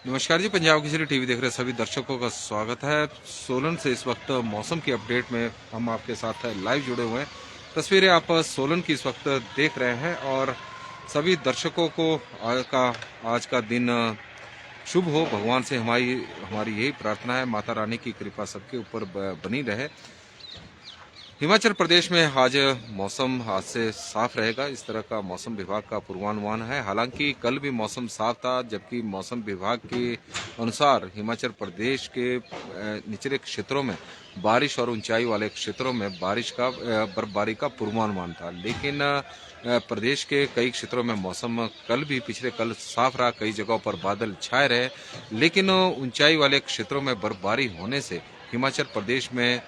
नमस्कार जी, पंजाब केसरी टीवी देख रहे सभी दर्शकों का स्वागत है। सोलन से इस वक्त मौसम की अपडेट में हम आपके साथ लाइव जुड़े हुए हैं। तस्वीरें आप सोलन की इस वक्त देख रहे हैं और सभी दर्शकों को आज का दिन शुभ हो। भगवान से हमारी यही प्रार्थना है, माता रानी की कृपा सबके ऊपर बनी रहे। हिमाचल प्रदेश में आज मौसम आज से साफ रहेगा, इस तरह का मौसम विभाग का पूर्वानुमान है। हालांकि कल भी मौसम साफ था, जबकि मौसम विभाग के अनुसार हिमाचल प्रदेश के निचले क्षेत्रों में बारिश और ऊंचाई वाले क्षेत्रों में बर्फबारी का पूर्वानुमान था। लेकिन प्रदेश के कई क्षेत्रों में मौसम पिछले कल साफ रहा, कई जगहों पर बादल छाए रहे। लेकिन ऊंचाई वाले क्षेत्रों में बर्फबारी होने से हिमाचल प्रदेश में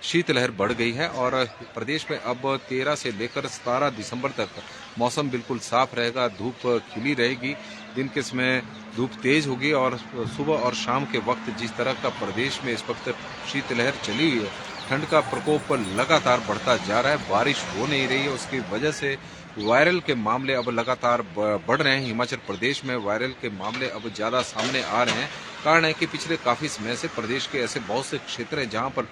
शीतलहर बढ़ गई है और प्रदेश में अब 13 से लेकर 17 दिसंबर तक मौसम बिल्कुल साफ रहेगा। धूप खिली रहेगी, दिन के समय धूप तेज होगी और सुबह और शाम के वक्त जिस तरह का प्रदेश में इस वक्त शीतलहर चली हुई है, ठंड का प्रकोप लगातार बढ़ता जा रहा है, बारिश हो नहीं रही है। उसकी वजह से वायरल के मामले अब लगातार बढ़ रहे हैं। हिमाचल प्रदेश में वायरल के मामले अब ज्यादा सामने आ रहे हैं। कारण है कि पिछले काफी समय से प्रदेश के ऐसे बहुत से क्षेत्र हैं जहां पर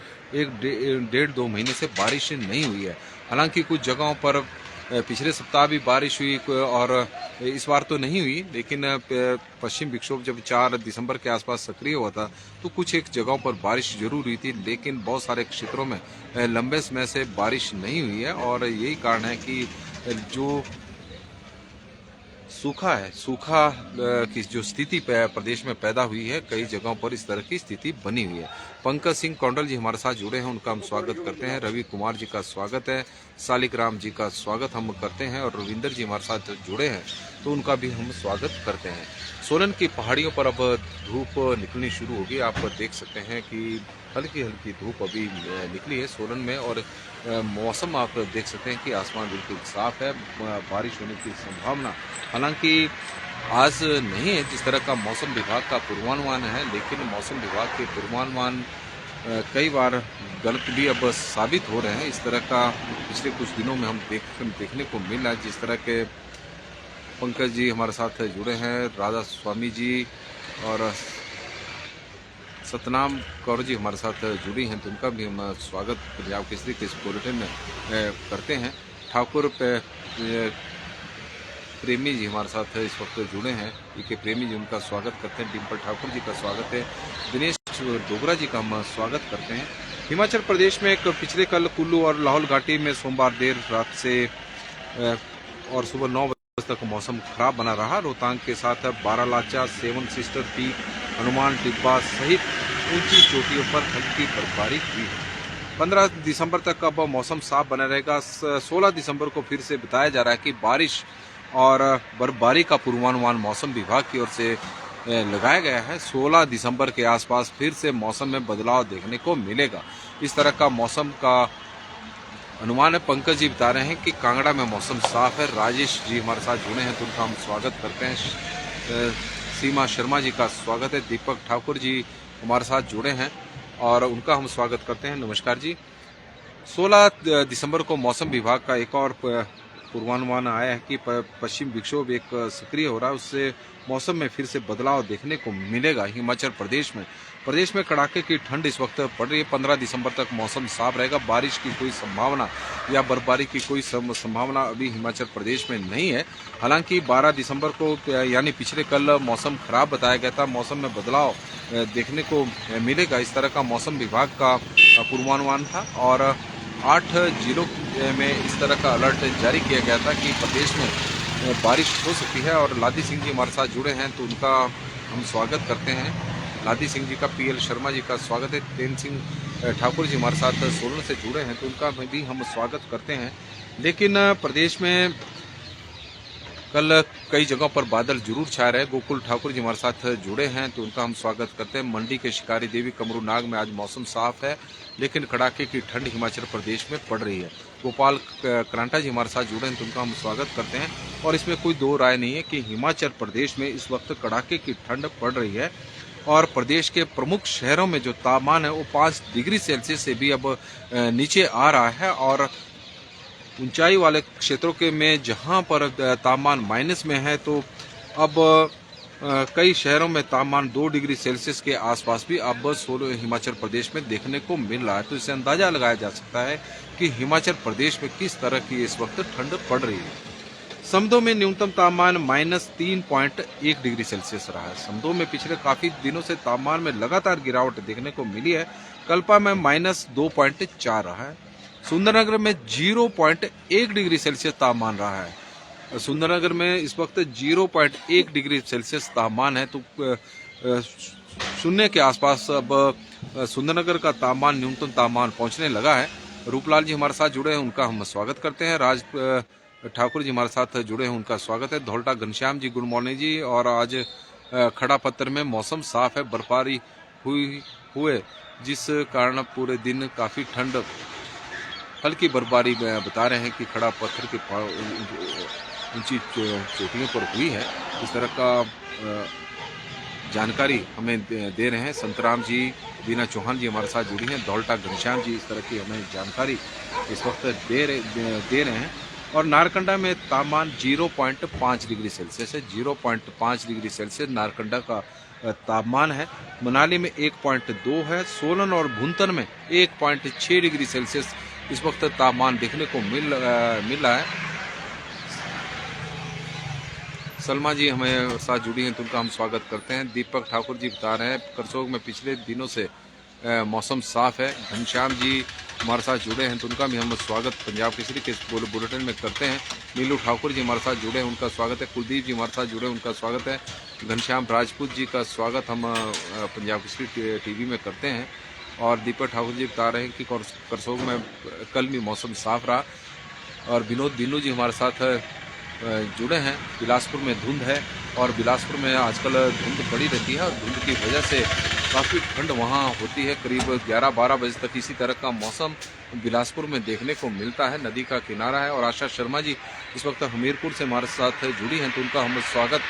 डेढ़ दो महीने से बारिश नहीं हुई है। हालांकि कुछ जगहों पर पिछले सप्ताह भी बारिश हुई और इस बार तो नहीं हुई, लेकिन पश्चिम विक्षोभ जब 4 दिसंबर के आसपास सक्रिय हुआ था तो कुछ एक जगहों पर बारिश जरूर हुई थी, लेकिन बहुत सारे क्षेत्रों में लंबे समय से बारिश नहीं हुई है। और यही कारण है कि जो सूखा की जो स्थिति प्रदेश में पैदा हुई है, कई जगहों पर इस तरह की स्थिति बनी हुई है। पंकज सिंह कौंडल जी हमारे साथ जुड़े हैं, उनका हम स्वागत करते हैं। रवि कुमार जी का स्वागत है, सालिक राम जी का स्वागत हम करते हैं और रविंदर जी हमारे साथ जुड़े हैं तो उनका भी हम स्वागत करते हैं। सोलन की पहाड़ियों पर अब धूप निकलनी शुरू होगी। आप देख सकते हैं कि हल्की हल्की धूप अभी निकली है सोलन में और मौसम आप देख सकते हैं कि आसमान बिल्कुल साफ है, बारिश होने की संभावना हालांकि आज नहीं है जिस तरह का मौसम विभाग का पूर्वानुमान है। लेकिन मौसम विभाग के पूर्वानुमान कई बार गलत भी अब साबित हो रहे हैं। इस तरह का पिछले कुछ दिनों में हम देखने को मिला। जिस तरह के पंकज जी हमारे साथ जुड़े हैं, राधा स्वामी जी और सतनाम कौर जी हमारे साथ जुड़ी हैं, तो उनका भी हम स्वागत पंजाब केसरी के इस बुलेटिन में करते हैं। ठाकुर प्रेमी जी हमारे साथ इस वक्त जुड़े हैं, के प्रेमी जी उनका स्वागत करते हैं। डिम्पल ठाकुर जी का स्वागत है। दिनेश डोगरा जी का हम स्वागत करते हैं। हिमाचल प्रदेश में पिछले कल कुल्लू और लाहौल घाटी में सोमवार देर रात से और सुबह 9 बजे तक मौसम खराब बना रहा। रोहतांग के साथ Baralacha, seven sister peak, Hanuman Tibba सहित ऊंची चोटियों पर हल्की बर्फबारी हुई है। 15 दिसंबर तक अब मौसम साफ बना रहेगा। 16 दिसंबर को फिर से बताया जा रहा है कि बारिश और बर्फबारी का पूर्वानुमान मौसम विभाग की ओर से लगाया गया है। 16 दिसंबर के आसपास फिर से मौसम में बदलाव देखने को मिलेगा। इस तरह का मौसम का अनुमान है। पंकज जी बता रहे हैं कि कांगड़ा में मौसम साफ है। राजेश जी हमारे साथ जुड़े हैं तो उनका हम स्वागत करते हैं। सीमा शर्मा जी का स्वागत है। दीपक ठाकुर जी हमारे साथ जुड़े हैं और उनका हम स्वागत करते हैं। नमस्कार जी। 16 दिसंबर को मौसम विभाग का एक और पूर्वानुमान आया है कि पश्चिम विक्षोभ एक सक्रिय हो रहा है, उससे मौसम में फिर से बदलाव देखने को मिलेगा। हिमाचल प्रदेश में कड़ाके की ठंड इस वक्त पड़ रही है। 15 दिसंबर तक मौसम साफ रहेगा। बारिश की कोई संभावना या बर्फबारी की कोई संभावना अभी हिमाचल प्रदेश में नहीं है। हालांकि 12 दिसंबर को यानी पिछले कल मौसम खराब बताया गया था, मौसम में बदलाव देखने को मिलेगा, इस तरह का मौसम विभाग का पूर्वानुमान था। और 8 जिलों में इस तरह का अलर्ट जारी किया गया था कि प्रदेश में बारिश हो सकती है। और लादी सिंह जी हमारे साथ जुड़े हैं तो उनका हम स्वागत करते हैं। लादी सिंह जी का, पीएल शर्मा जी का स्वागत है। तेन सिंह ठाकुर जी हमारे साथ सोलन से जुड़े हैं तो उनका भी हम स्वागत करते हैं। लेकिन प्रदेश में कल कई जगहों पर बादल जरूर छा रहे हैं। गोकुल ठाकुर जी हमारे साथ जुड़े हैं तो उनका हम स्वागत करते हैं। मंडी के शिकारी देवी कमरू नाग में आज मौसम साफ है, लेकिन कड़ाके की ठंड हिमाचल प्रदेश में पड़ रही है। गोपाल करांटा जी हमारे साथ जुड़े हैं तो उनका हम स्वागत करते हैं। और इसमें कोई दो राय नहीं है कि हिमाचल प्रदेश में इस वक्त कड़ाके की ठंड पड़ रही है और प्रदेश के प्रमुख शहरों में जो तापमान है वो 5 डिग्री सेल्सियस से भी अब नीचे आ रहा है। और ऊंचाई वाले क्षेत्रों के में जहां पर तापमान माइनस में है तो अब कई शहरों में तापमान 2 डिग्री सेल्सियस के आसपास भी अब हिमाचल प्रदेश में देखने को मिल रहा है। तो इससे अंदाजा लगाया जा सकता है कि हिमाचल प्रदेश में किस तरह की इस वक्त ठंड पड़ रही है। समदो में न्यूनतम तापमान -3.1 डिग्री सेल्सियस रहा है। समदो में पिछले काफी दिनों से तापमान में लगातार गिरावट देखने को मिली है। कल्पा में -2.4 रहा है। सुंदरनगर में 0.1 डिग्री सेल्सियस तापमान रहा है। सुंदरनगर में इस वक्त 0.1 डिग्री सेल्सियस तापमान है। तो शून्य के आसपास अब सुंदरनगर का तापमान, न्यूनतम तापमान पहुंचने लगा है। रूपलाल जी हमारे साथ जुड़े हैं, उनका हम स्वागत करते हैं। राज ठाकुर जी हमारे साथ जुड़े हैं, उनका स्वागत है। धौलटा घनश्याम जी, गुड मॉर्निंग जी। और आज खड़ा पत्थर में मौसम साफ है, बर्फबारी हुए जिस कारण पूरे दिन काफी ठंड, हल्की बर्फबारी बता रहे हैं कि खड़ा पत्थर के ऊंची चोटियों पर हुई है। इस तरह का जानकारी हमें दे रहे हैं संतराम जी, बीना चौहान जी हमारे साथ जुड़ी हैं। धौलटा घनश्याम जी इस तरह की हमें जानकारी इस वक्त दे रहे हैं। और नारकंडा में तापमान 0.5 डिग्री सेल्सियस है। 0.5 डिग्री सेल्सियस नारकंडा का तापमान है। मनाली में 1.2 है। सोलन और भुंतर में 1.6 डिग्री सेल्सियस इस वक्त तापमान देखने को मिल रहा है। सलमा जी हमें साथ जुड़ी हैं, तो उनका हम स्वागत करते हैं। दीपक ठाकुर जी बता रहे हैं करसोग में पिछले दिनों से मौसम साफ है। घनश्याम जी हमारे साथ जुड़े हैं, तो उनका भी हम स्वागत पंजाब केसरी के बुलेटिन में करते हैं। नीलू ठाकुर जी हमारे साथ जुड़े हैं, उनका स्वागत है। कुलदीप जी हमारे साथ जुड़े हैं, उनका स्वागत है। घनश्याम राजपूत जी का स्वागत हम पंजाब केसरी टीवी में करते हैं। और दीपक ठाकुर जी बता रहे हैं कि करसोग में कल भी मौसम साफ रहा। और विनोद बिन्नू जी हमारे साथ जुड़े हैं। बिलासपुर में धुंध है और बिलासपुर में आजकल धुंध पड़ी रहती है और धुंध की वजह से काफ़ी ठंड वहाँ होती है। करीब 11-12 बजे तक इसी तरह का मौसम बिलासपुर में देखने को मिलता है। नदी का किनारा है। और आशा शर्मा जी इस वक्त हमीरपुर से हमारे साथ जुड़ी हैं, तो उनका हम स्वागत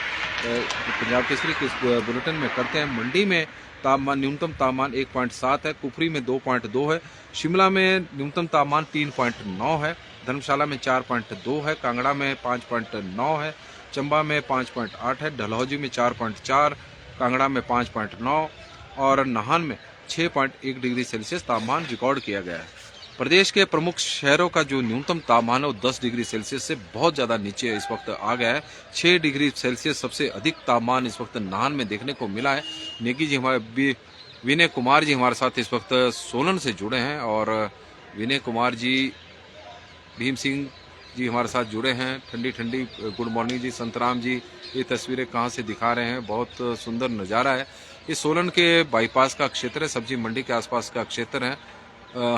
पंजाब केसरी के बुलेटिन में करते हैं। मंडी में तापमान, न्यूनतम तापमान 1.7 है। कुफरी में 2.2 है। शिमला में न्यूनतम तापमान 3.9 है। धर्मशाला में 4.2 है। कांगड़ा में 5.9 है। चंबा में 5.8 है। डलहौजी में 4.4, कांगड़ा में 5.9 और नाहन में 6.1 डिग्री सेल्सियस तापमान रिकॉर्ड किया गया है। प्रदेश के प्रमुख शहरों का जो न्यूनतम तापमान है वो 10 डिग्री सेल्सियस से बहुत ज़्यादा नीचे इस वक्त आ गया है। 6 डिग्री सेल्सियस सबसे अधिक तापमान इस वक्त नाहन में देखने को मिला है। नेगी जी हमारे विनय कुमार जी हमारे साथ इस वक्त सोलन से जुड़े हैं। और विनय कुमार जी, भीम सिंह जी हमारे साथ जुड़े हैं। ठंडी ठंडी गुड मॉर्निंग जी। संतराम जी ये तस्वीरें कहाँ से दिखा रहे हैं, बहुत सुंदर नज़ारा है। ये सोलन के बाईपास का क्षेत्र है, सब्जी मंडी के आसपास का क्षेत्र है,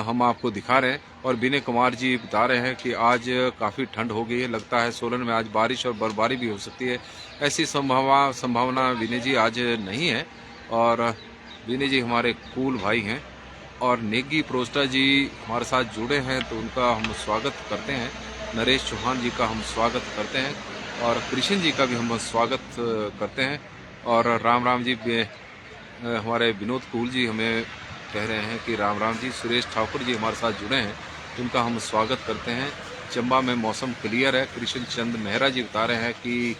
हम आपको दिखा रहे हैं। और विनय कुमार जी बता रहे हैं कि आज काफ़ी ठंड हो गई है, लगता है सोलन में आज बारिश और बर्फबारी भी हो सकती है। ऐसी संभावना विनय जी आज नहीं है। और विनय जी हमारे कूल भाई हैं। और नेगी प्रोस्टा जी हमारे साथ जुड़े हैं, तो उनका हम स्वागत करते हैं। नरेश चौहान जी का हम स्वागत करते हैं और कृष्ण जी का भी हम स्वागत करते हैं। और राम जी हमारे विनोद कूल जी हमें कह रहे हैं कि राम जी। सुरेश ठाकुर जी हमारे साथ जुड़े हैं, तो उनका हम स्वागत करते हैं। चंबा में मौसम क्लियर है। कृष्ण चंद मेहरा जी बता रहे हैं कि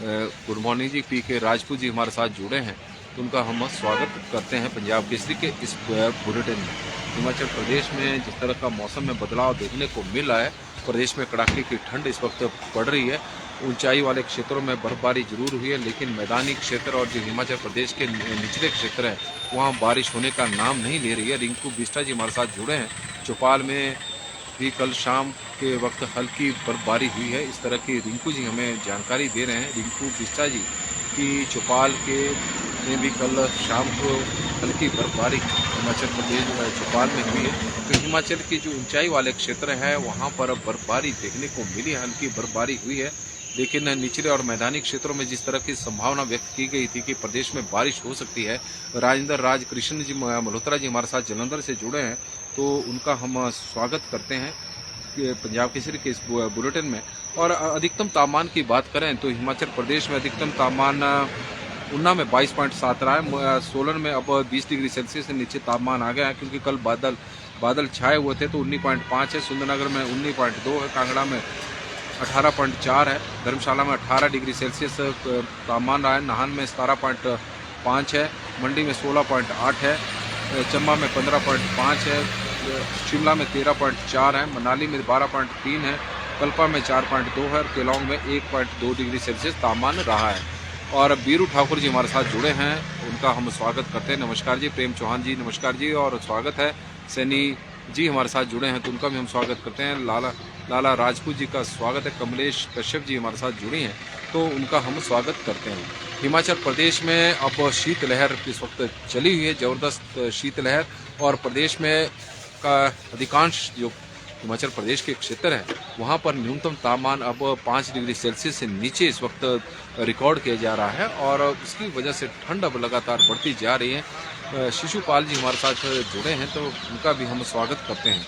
गुड मॉर्निंग जी। PK राजपूत जी हमारे साथ जुड़े हैं, तो उनका हम स्वागत करते हैं पंजाब केसरी के इस बुलेटिन में। हिमाचल प्रदेश में जिस तरह का मौसम में बदलाव देखने को मिल रहा है, प्रदेश में कड़ाके की ठंड इस वक्त पड़ रही है। ऊंचाई वाले क्षेत्रों में बर्फबारी जरूर हुई है, लेकिन मैदानी क्षेत्र और जो हिमाचल प्रदेश के निचले क्षेत्र हैं वहाँ बारिश होने का नाम नहीं ले रही है। रिंकू बिस्टा जी हमारे साथ जुड़े हैं। चौपाल में भी कल शाम के वक्त हल्की बर्फबारी हुई है, इस तरह की रिंकू जी हमें जानकारी दे रहे हैं। रिंकू बिस्टा जी की चौपाल के में भी कल शाम को हल्की बर्फबारी हिमाचल प्रदेश चौपाल में हुई है। तो हिमाचल की जो ऊंचाई वाले क्षेत्र है वहाँ पर बर्फबारी देखने को मिली है, हल्की बर्फबारी हुई है। लेकिन निचले और मैदानी क्षेत्रों में जिस तरह की संभावना व्यक्त की गई थी कि प्रदेश में बारिश हो सकती है। राजेंद्र राज कृष्ण जी मल्होत्रा जी हमारे साथ जलंधर से जुड़े हैं, तो उनका हम स्वागत करते हैं पंजाब केसरी के इस बुलेटिन में। और अधिकतम तापमान की बात करें तो हिमाचल प्रदेश में अधिकतम तापमान ऊना में 22.7 रहा है। सोलन में अब 20 डिग्री सेल्सियस से नीचे तापमान आ गया है, क्योंकि कल बादल छाए हुए थे, तो 19.5 है। सुंदरनगर में 19.2 है। कांगड़ा में 18.4 है। धर्मशाला में 18 डिग्री सेल्सियस तापमान रहा है। नाहन में 17.5 है। मंडी में 16.8 है। चंबा में 15.5 है। शिमला में 13.4 है। मनाली में 12.3 है। कल्पा में 4.2 है। और केलोंग में 1.2 डिग्री सेल्सियस तापमान रहा है। और बीरू ठाकुर जी हमारे साथ जुड़े हैं, उनका हम स्वागत करते हैं। नमस्कार जी। प्रेम चौहान जी नमस्कार जी और स्वागत है। सैनी जी हमारे साथ जुड़े हैं तो उनका भी हम स्वागत करते हैं। लाला राजपूत जी का स्वागत है। कमलेश कश्यप जी हमारे साथ जुड़ी हैं तो उनका हम स्वागत करते हैं। हिमाचल प्रदेश में अब शीतलहर इस वक्त चली हुई है, ज़बरदस्त शीतलहर। और प्रदेश में का अधिकांश जो हिमाचल प्रदेश के क्षेत्र हैं वहाँ पर न्यूनतम तापमान अब 5 डिग्री सेल्सियस से नीचे इस वक्त रिकॉर्ड किया जा रहा है और उसकी वजह से ठंड अब लगातार बढ़ती जा रही है। शिशुपाल जी हमारे साथ जुड़े हैं तो उनका भी हम स्वागत करते हैं।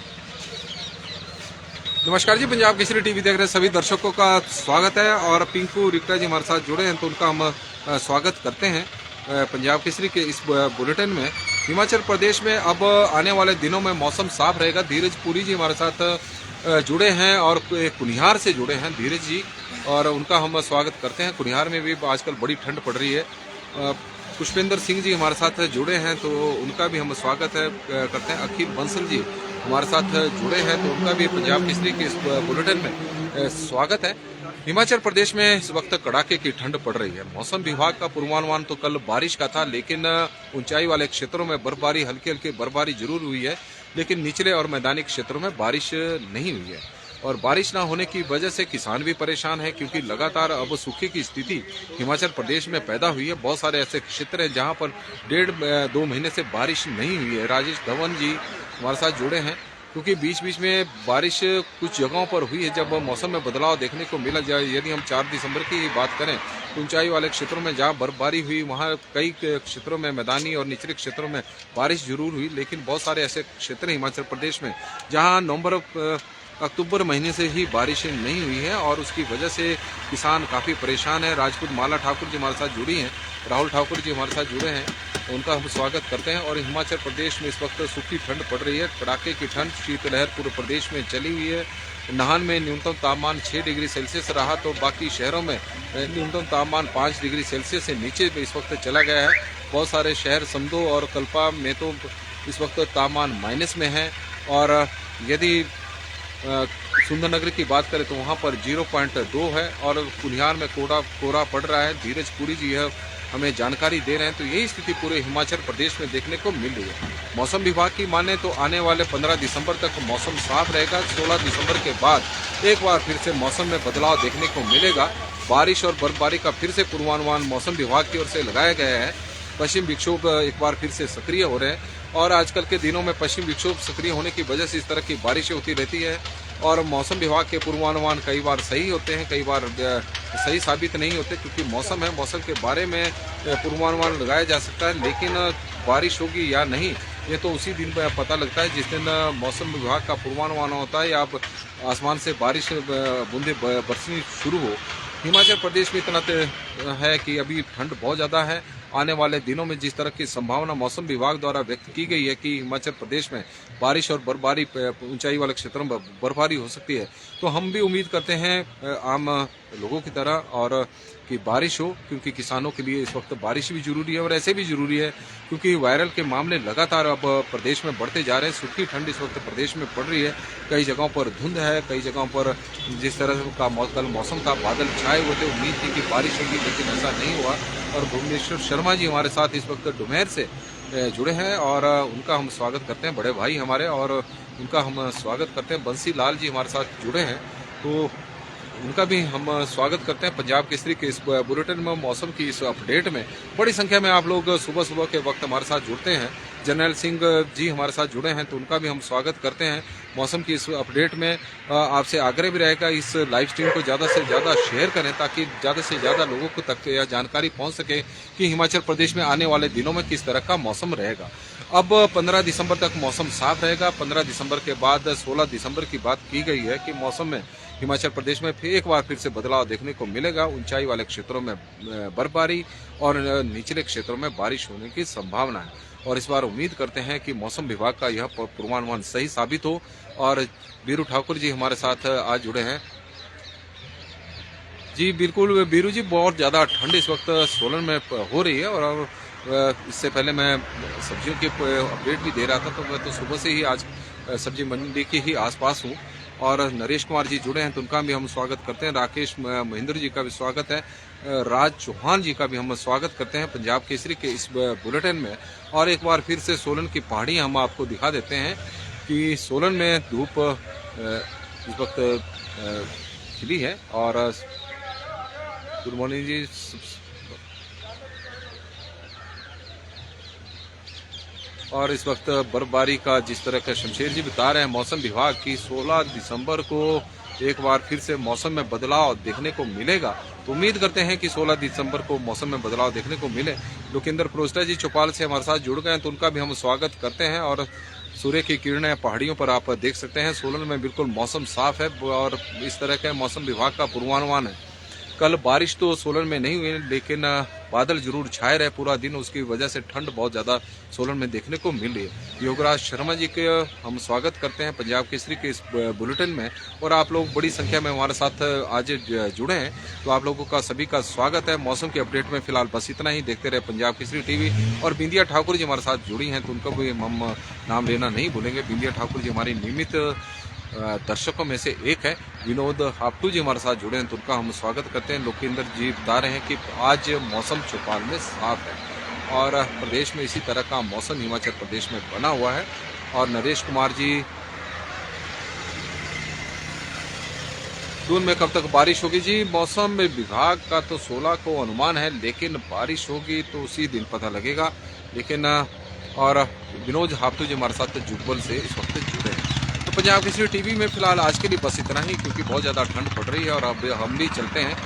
नमस्कार जी। पंजाब केसरी टीवी देख रहे सभी दर्शकों का स्वागत है। और पिंकू रिक्टा जी हमारे साथ जुड़े हैं तो उनका हम स्वागत करते हैं पंजाब केसरी के इस बुलेटिन में। हिमाचल प्रदेश में अब आने वाले दिनों में मौसम साफ रहेगा। धीरज पुरी जी हमारे साथ जुड़े हैं और कुनिहार से जुड़े हैं धीरज जी और उनका हम स्वागत करते हैं। कुनिहार में भी आजकल बड़ी ठंड पड़ रही है। पुष्पेंद्र सिंह जी हमारे साथ जुड़े हैं तो उनका भी हम स्वागत करते हैं। अखिल बंसल जी हमारे साथ जुड़े हैं तो उनका भी पंजाब केसरी के इस बुलेटिन में स्वागत है। हिमाचल प्रदेश में इस वक्त कड़ाके की ठंड पड़ रही है। मौसम विभाग का पूर्वानुमान तो कल बारिश का था, लेकिन ऊंचाई वाले क्षेत्रों में बर्फबारी, हल्की हल्की बर्फबारी जरूर हुई है, लेकिन निचले और मैदानी क्षेत्रों में बारिश नहीं हुई है। और बारिश ना होने की वजह से किसान भी परेशान है, क्योंकि लगातार अब सूखे की स्थिति हिमाचल प्रदेश में पैदा हुई है। बहुत सारे ऐसे क्षेत्र हैं जहां पर 1.5-2 महीने से बारिश नहीं हुई है। राजेश धवन जी हमारे साथ जुड़े हैं, क्योंकि बीच बीच में बारिश कुछ जगहों पर हुई है जब मौसम में बदलाव देखने को मिला जाए। यदि हम 4 दिसंबर की ही बात करें तो ऊंचाई वाले क्षेत्रों में जहां बर्फबारी हुई वहां कई क्षेत्रों में, मैदानी और निचले क्षेत्रों में बारिश जरूर हुई, लेकिन बहुत सारे ऐसे क्षेत्र हैं हिमाचल प्रदेश में जहां नवंबर अक्टूबर महीने से ही बारिश नहीं हुई है और उसकी वजह से किसान काफ़ी परेशान है। राजपूत माला ठाकुर जी हमारे साथ जुड़ी हैं, राहुल ठाकुर जी हमारे साथ जुड़े हैं, उनका हम स्वागत करते हैं। और हिमाचल प्रदेश में इस वक्त सूखी ठंड पड़ रही है, कड़ाके की ठंड, शीतलहर पूरे प्रदेश में चली हुई है। नाहन में न्यूनतम तापमान 6 डिग्री सेल्सियस रहा तो बाकी शहरों में न्यूनतम तापमान 5 डिग्री सेल्सियस से नीचे इस वक्त चला गया है। बहुत सारे शहर समदो और कल्पा में तो इस वक्त तापमान माइनस में है। और यदि सुंदरनगर की बात करें तो वहाँ पर 0.2 है और कुनिहार में कोहरा पड़ रहा है। धीरज पुरी जी हमें जानकारी दे रहे हैं। तो यही स्थिति पूरे हिमाचल प्रदेश में देखने को मिल रही है। मौसम विभाग की माने तो आने वाले 15 दिसंबर तक मौसम साफ रहेगा। 16 दिसंबर के बाद एक बार फिर से मौसम में बदलाव देखने को मिलेगा। बारिश और बर्फबारी का फिर से पूर्वानुमान मौसम विभाग की ओर से लगाया गया है। पश्चिम विक्षोभ एक बार फिर से सक्रिय हो रहे हैं और आजकल के दिनों में पश्चिम विक्षोभ सक्रिय होने की वजह से इस तरह की बारिशें होती रहती है। और मौसम विभाग के पूर्वानुमान कई बार सही होते हैं, कई बार सही साबित नहीं होते, क्योंकि मौसम है, मौसम के बारे में पूर्वानुमान लगाया जा सकता है, लेकिन बारिश होगी या नहीं ये तो उसी दिन पता लगता है जिस दिन मौसम विभाग का पूर्वानुमान होता है या आसमान से बारिश बूंदे बरसनी शुरू हो। हिमाचल प्रदेश में इतना है कि अभी ठंड बहुत ज़्यादा है। आने वाले दिनों में जिस तरह की संभावना मौसम विभाग द्वारा व्यक्त की गई है कि हिमाचल प्रदेश में बारिश और बर्फबारी, ऊंचाई वाले क्षेत्रों में बर्फबारी हो सकती है, तो हम भी उम्मीद करते हैं आम लोगों की तरह और कि बारिश हो, क्योंकि किसानों के लिए इस वक्त बारिश भी जरूरी है और ऐसे भी जरूरी है क्योंकि वायरल के मामले लगातार अब प्रदेश में बढ़ते जा रहे हैं। सूखी ठंड इस वक्त प्रदेश में पड़ रही है। कई जगहों पर धुंध है, कई जगहों पर जिस तरह का कल मौसम का बादल छाए हुए थे, उम्मीद थी कि बारिश होगी, लेकिन ऐसा नहीं हुआ। और भुवनेश्वर शर्मा जी हमारे साथ इस वक्त डुमेर से जुड़े हैं और उनका हम स्वागत करते हैं, बड़े भाई हमारे, और उनका हम स्वागत करते हैं। बंसी लाल जी हमारे साथ जुड़े हैं तो उनका भी हम स्वागत करते हैं। पंजाब केसरी के इस बुलेटिन में मौसम की इस अपडेट में बड़ी संख्या में आप लोग सुबह सुबह के वक्त हमारे साथ जुड़ते हैं। जर्नैल सिंह जी हमारे साथ जुड़े हैं तो उनका भी हम स्वागत करते हैं। मौसम की इस अपडेट में आपसे आग्रह भी रहेगा इस लाइव स्ट्रीम को ज़्यादा से ज़्यादा शेयर करें ताकि ज़्यादा से ज़्यादा लोगों को तक यह जानकारी पहुंच सके कि हिमाचल प्रदेश में आने वाले दिनों में किस तरह का मौसम रहेगा। अब 15 दिसंबर तक मौसम साफ रहेगा। 15 दिसंबर के बाद 16 दिसंबर की बात की गई है कि मौसम में हिमाचल प्रदेश में फिर एक बार फिर से बदलाव देखने को मिलेगा। ऊंचाई वाले क्षेत्रों में बर्फबारी और निचले क्षेत्रों में बारिश होने की संभावना है और इस बार उम्मीद करते हैं कि मौसम विभाग का यह पूर्वानुमान सही साबित हो। और बीरू ठाकुर जी हमारे साथ आज जुड़े हैं। जी बिल्कुल बीरू जी, बहुत ज़्यादा ठंड इस वक्त सोलन में हो रही है। और इससे पहले मैं सब्जियों के अपडेट भी दे रहा था, तो मैं तो सुबह से ही आज सब्जी मंडी के ही आसपास हूँ। और नरेश कुमार जी जुड़े हैं तो उनका भी हम स्वागत करते हैं। राकेश महेंद्र जी का भी स्वागत है। राज चौहान जी का भी हम स्वागत करते हैं पंजाब केसरी के इस बुलेटिन में। और एक बार फिर से सोलन की पहाड़ियाँ हम आपको दिखा देते हैं कि सोलन में धूप इस वक्त खिली है। और गुड मॉर्निंग जी। और इस वक्त बर्फबारी का जिस तरह का शमशेर जी बता रहे हैं मौसम विभाग की 16 दिसंबर को एक बार फिर से मौसम में बदलाव देखने को मिलेगा। तो उम्मीद करते हैं कि 16 दिसंबर को मौसम में बदलाव देखने को मिले। लोकेंद्र प्रोस्टा जी चौपाल से हमारे साथ जुड़ गए हैं तो उनका भी हम स्वागत करते हैं। और सूर्य की किरणें पहाड़ियों पर आप देख सकते हैं। सोलन में बिल्कुल मौसम साफ है और इस तरह का मौसम विभाग का पूर्वानुमान है। कल बारिश तो सोलन में नहीं हुई, लेकिन बादल जरूर छाए रहे पूरा दिन। उसकी वजह से ठंड बहुत ज़्यादा सोलन में देखने को मिल रही है। योगराज शर्मा जी के हम स्वागत करते हैं पंजाब केसरी के इस बुलेटिन में। और आप लोग बड़ी संख्या में हमारे साथ आज जुड़े हैं, तो आप लोगों का सभी का स्वागत है। मौसम के अपडेट में फिलहाल बस इतना ही। देखते रहे पंजाब केसरी टीवी। और बिंदिया ठाकुर जी हमारे साथ जुड़ी हैं तो उनका भी हम नाम लेना नहीं भूलेंगे। बिंदिया ठाकुर जी हमारी नियमित दर्शकों में से एक है। विनोद हाप्टू जी हमारे साथ जुड़े हैं तो उनका हम स्वागत करते हैं। लोकेंद्र जी बता रहे हैं कि आज मौसम चौपाल में साफ है और प्रदेश में इसी तरह का मौसम हिमाचल प्रदेश में बना हुआ है। और नरेश कुमार जी जून में कब तक बारिश होगी जी? मौसम विभाग का तो 16 को अनुमान है, लेकिन बारिश होगी तो उसी दिन पता लगेगा। लेकिन और विनोद हाप्टू जी हमारे साथ जुब्बल से इस वक्त जुड़े हैं। तो पंजाब केसरी टीवी में फिलहाल आज के लिए बस इतना ही, क्योंकि बहुत ज़्यादा ठंड पड़ रही है और अब हम भी चलते हैं।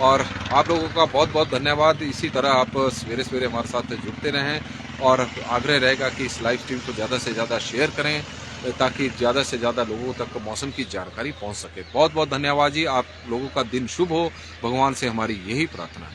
और आप लोगों का बहुत बहुत धन्यवाद। इसी तरह आप सवेरे सवेरे हमारे साथ जुड़ते रहें और आग्रह रहेगा कि इस लाइव स्ट्रीम को ज़्यादा से ज़्यादा शेयर करें ताकि ज़्यादा से ज़्यादा लोगों तक मौसम की जानकारी पहुंच सके। बहुत बहुत धन्यवाद जी। आप लोगों का दिन शुभ हो, भगवान से हमारी यही प्रार्थना है।